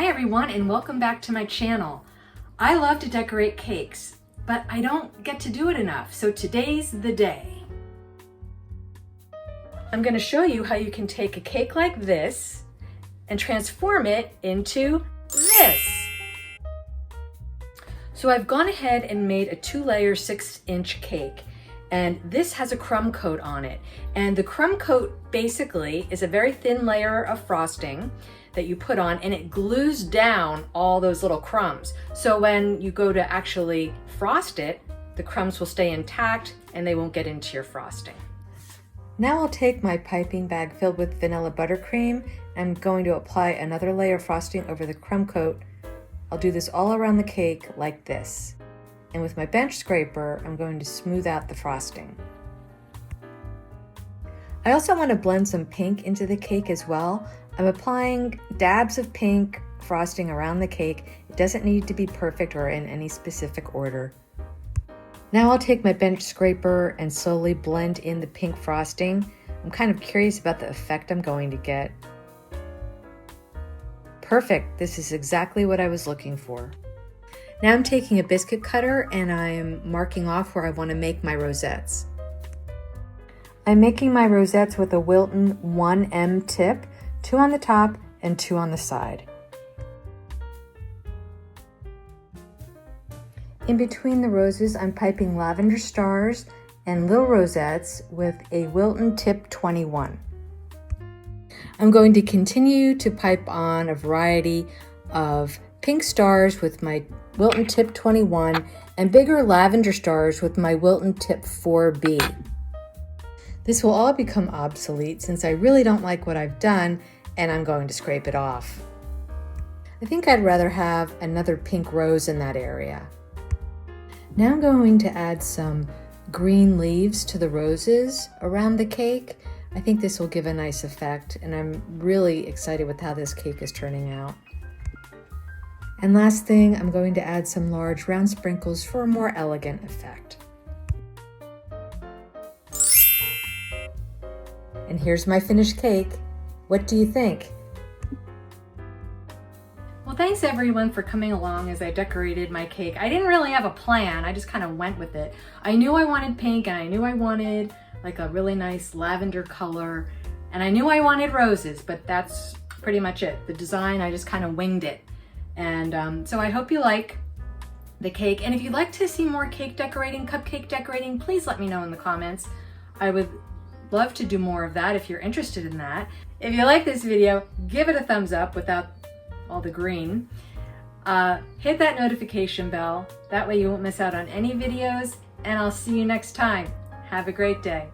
Hi everyone, and welcome back to my channel. I love to decorate cakes, but I don't get to do it enough, so today's the day. I'm going to show you how you can take a cake like this and transform it into this. So I've gone ahead and made a 2-layer 6-inch cake, and this has a crumb coat on it. And the crumb coat basically is a very thin layer of frosting that you put on, and it glues down all those little crumbs. So when you go to actually frost it, the crumbs will stay intact and they won't get into your frosting. Now I'll take my piping bag filled with vanilla buttercream. I'm going to apply another layer of frosting over the crumb coat. I'll do this all around the cake like this. And with my bench scraper, I'm going to smooth out the frosting. I also want to blend some pink into the cake as well. I'm applying dabs of pink frosting around the cake. It doesn't need to be perfect or in any specific order. Now I'll take my bench scraper and slowly blend in the pink frosting. I'm kind of curious about the effect I'm going to get. Perfect, this is exactly what I was looking for. Now I'm taking a biscuit cutter and I am marking off where I want to make my rosettes. I'm making my rosettes with a Wilton 1M tip, 2 on the top and 2 on the side. In between the roses, I'm piping lavender stars and little rosettes with a Wilton tip 21. I'm going to continue to pipe on a variety of pink stars with my Wilton tip 21 and bigger lavender stars with my Wilton tip 4B. This will all become obsolete since I really don't like what I've done, and I'm going to scrape it off. I think I'd rather have another pink rose in that area. Now I'm going to add some green leaves to the roses around the cake. I think this will give a nice effect, and I'm really excited with how this cake is turning out. And last thing, I'm going to add some large round sprinkles for a more elegant effect. And here's my finished cake. What do you think? Well, thanks everyone for coming along as I decorated my cake. I didn't really have a plan, I just kind of went with it. I knew I wanted pink and I knew I wanted like a really nice lavender color, and I knew I wanted roses, but that's pretty much it. The design, I just kind of winged it. And so I hope you like the cake. And if you'd like to see more cake decorating, cupcake decorating, please let me know in the comments. I would love to do more of that if you're interested in that. If you like this video, give it a thumbs up without all the green. Hit that notification bell. That way you won't miss out on any videos, and I'll see you next time. Have a great day.